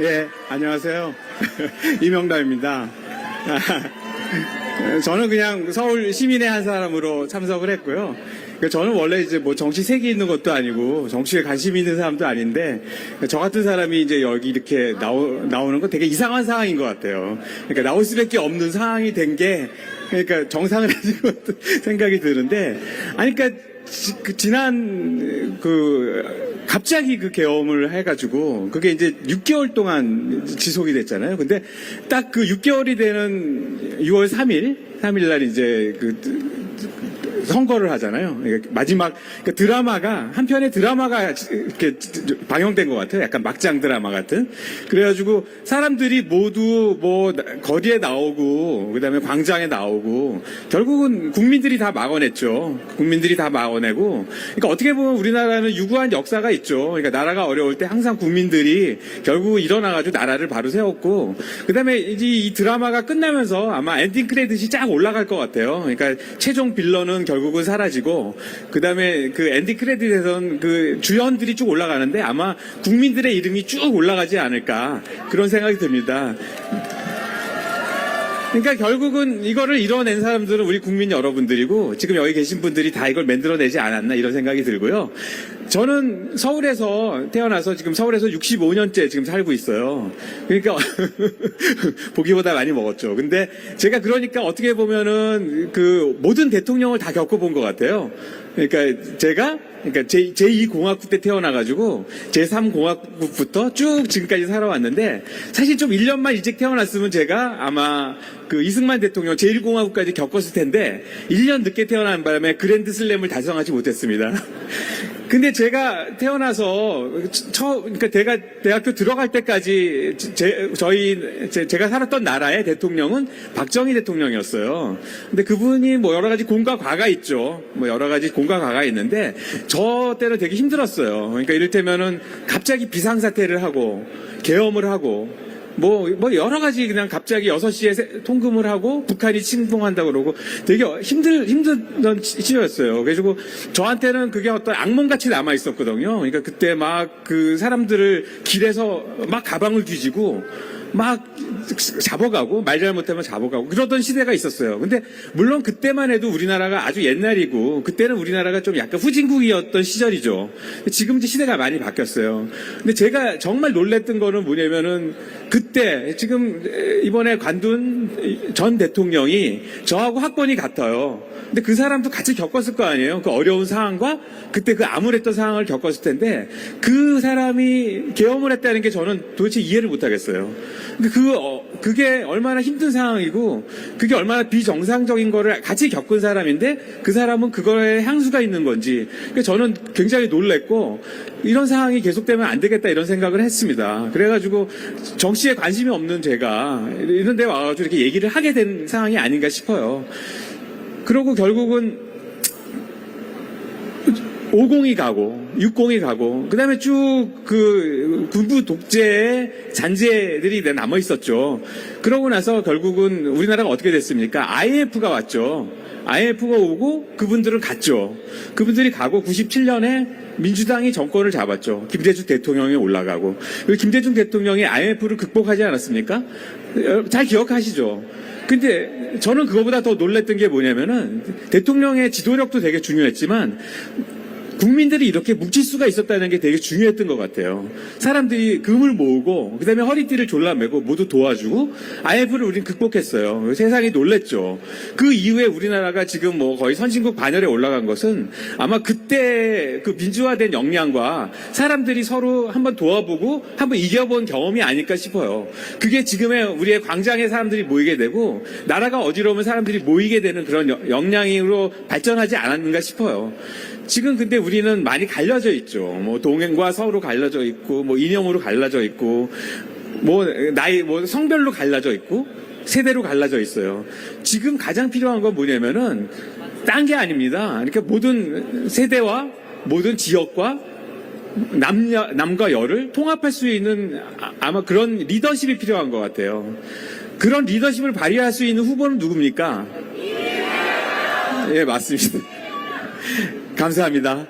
예, 안녕하세요. 이명남입니다. 저는 그냥 서울 시민의 한 사람으로 참석을 했고요. 저는 원래 이제 뭐 정치 색이 있는 것도 아니고 정치에 관심이 있는 사람도 아닌데 저 같은 사람이 이제 여기 이렇게 나오는 건 되게 이상한 상황인 것 같아요. 그러니까 나올 수밖에 없는 상황이 된 게 그러니까 정상을 하는 것 같은 생각이 드는데 아니 그러니까 지난 갑자기 그 계엄을 해가지고 그게 이제 6개월 동안 지속이 됐잖아요. 근데 딱 그 6개월이 되는 6월 3일 날 이제 선거를 하잖아요. 마지막 드라마가 한 편의 드라마가 이렇게 방영된 것 같아요. 약간 막장 드라마 같은. 그래가지고 사람들이 모두 뭐 거리에 나오고 그다음에 광장에 나오고 결국은 국민들이 다 막아냈죠. 국민들이 다 막아내고. 그러니까 어떻게 보면 우리나라는 유구한 역사가 있죠. 그러니까 나라가 어려울 때 항상 국민들이 결국 일어나가지고 나라를 바로 세웠고 그다음에 이 드라마가 끝나면서 아마 엔딩 크레딧이 쫙 올라갈 것 같아요. 그러니까 최종 빌런은 결국은 사라지고 그다음에 그 엔딩 크레딧에선 그 주연들이 쭉 올라가는데 아마 국민들의 이름이 쭉 올라가지 않을까 그런 생각이 듭니다. 그러니까 결국은 이거를 이뤄낸 사람들은 우리 국민 여러분들이고 지금 여기 계신 분들이 다 이걸 만들어내지 않았나 이런 생각이 들고요. 저는 서울에서 태어나서 지금 서울에서 65년째 지금 살고 있어요. 그러니까 보기보다 많이 먹었죠. 근데 제가 그러니까 어떻게 보면은 그 모든 대통령을 다 겪어본 것 같아요. 그러니까 제가 제2공화국 때 태어나가지고 제3공화국부터 쭉 지금까지 살아왔는데 사실 좀 1년만 일찍 태어났으면 제가 아마 그 이승만 대통령 제1공화국까지 겪었을 텐데 1년 늦게 태어난 바람에 그랜드 슬램을 달성하지 못했습니다. 근데 제가 태어나서 그러니까 제가 대학교 들어갈 때까지 제가 살았던 나라의 대통령은 박정희 대통령이었어요. 근데 그분이 뭐 여러 가지 공과 과가 있죠. 뭐 여러 가지 공과 과가 있는데 저 때는 되게 힘들었어요. 그러니까 이를테면은 갑자기 비상사태를 하고 계엄을 하고 뭐 여러 가지 그냥 갑자기 6시에 통금을 하고 북한이 침공한다고 그러고 되게 힘든 시절이었어요. 그래가지고 저한테는 그게 어떤 악몽같이 남아 있었거든요. 그러니까 그때 막 그 사람들을 길에서 막 가방을 뒤지고 막 잡아가고 말 잘못하면 잡아가고 그러던 시대가 있었어요. 근데 물론 그때만 해도 우리나라가 아주 옛날이고 그때는 우리나라가 좀 약간 후진국이었던 시절이죠. 지금 이제 시대가 많이 바뀌었어요. 근데 제가 정말 놀랬던 거는 뭐냐면은 그때 지금 이번에 관둔 전 대통령이 저하고 학번이 같아요. 근데 그 사람도 같이 겪었을 거 아니에요. 그 어려운 상황과 그때 그 암울했던 상황을 겪었을 텐데 그 사람이 계엄을 했다는 게 저는 도대체 이해를 못 하겠어요. 그게 얼마나 힘든 상황이고 그게 얼마나 비정상적인 거를 같이 겪은 사람인데 그 사람은 그거에 향수가 있는 건지 저는 굉장히 놀랬고 이런 상황이 계속되면 안 되겠다 이런 생각을 했습니다. 그래가지고 정치에 관심이 없는 제가 이런 데 와가지고 이렇게 얘기를 하게 된 상황이 아닌가 싶어요. 그러고 결국은 50이 가고 60이 가고 그다음에 쭉 그 군부 독재의 잔재들이 남아 있었죠. 그러고 나서 결국은 우리나라가 어떻게 됐습니까? IMF가 왔죠. IMF가 오고 그분들은 갔죠. 그분들이 가고 97년에 민주당이 정권을 잡았죠. 김대중 대통령이 올라가고 김대중 대통령이 IMF를 극복하지 않았습니까? 잘 기억하시죠? 근데 저는 그거보다 더 놀랬던 게 뭐냐면은 대통령의 지도력도 되게 중요했지만 국민들이 이렇게 뭉칠 수가 있었다는 게 되게 중요했던 것 같아요. 사람들이 금을 모으고 그다음에 허리띠를 졸라매고 모두 도와주고 IMF를 우리는 극복했어요. 세상이 놀랬죠. 그 이후에 우리나라가 지금 뭐 거의 선진국 반열에 올라간 것은 아마 그때 그 민주화된 역량과 사람들이 서로 한번 도와보고 한번 이겨본 경험이 아닐까 싶어요. 그게 지금의 우리의 광장에 사람들이 모이게 되고 나라가 어지러우면 사람들이 모이게 되는 그런 역량으로 발전하지 않았는가 싶어요. 지금 근데 우리는 많이 갈려져 있죠. 뭐 동행과 서로 갈라져 있고, 뭐 이념으로 갈라져 있고, 뭐 나이, 뭐 성별로 갈라져 있고, 세대로 갈라져 있어요. 지금 가장 필요한 건 뭐냐면은 딴 게 아닙니다. 그러니까 모든 세대와 모든 지역과 남과 여를 통합할 수 있는 아마 그런 리더십이 필요한 것 같아요. 그런 리더십을 발휘할 수 있는 후보는 누굽니까? 예, 맞습니다. 감사합니다.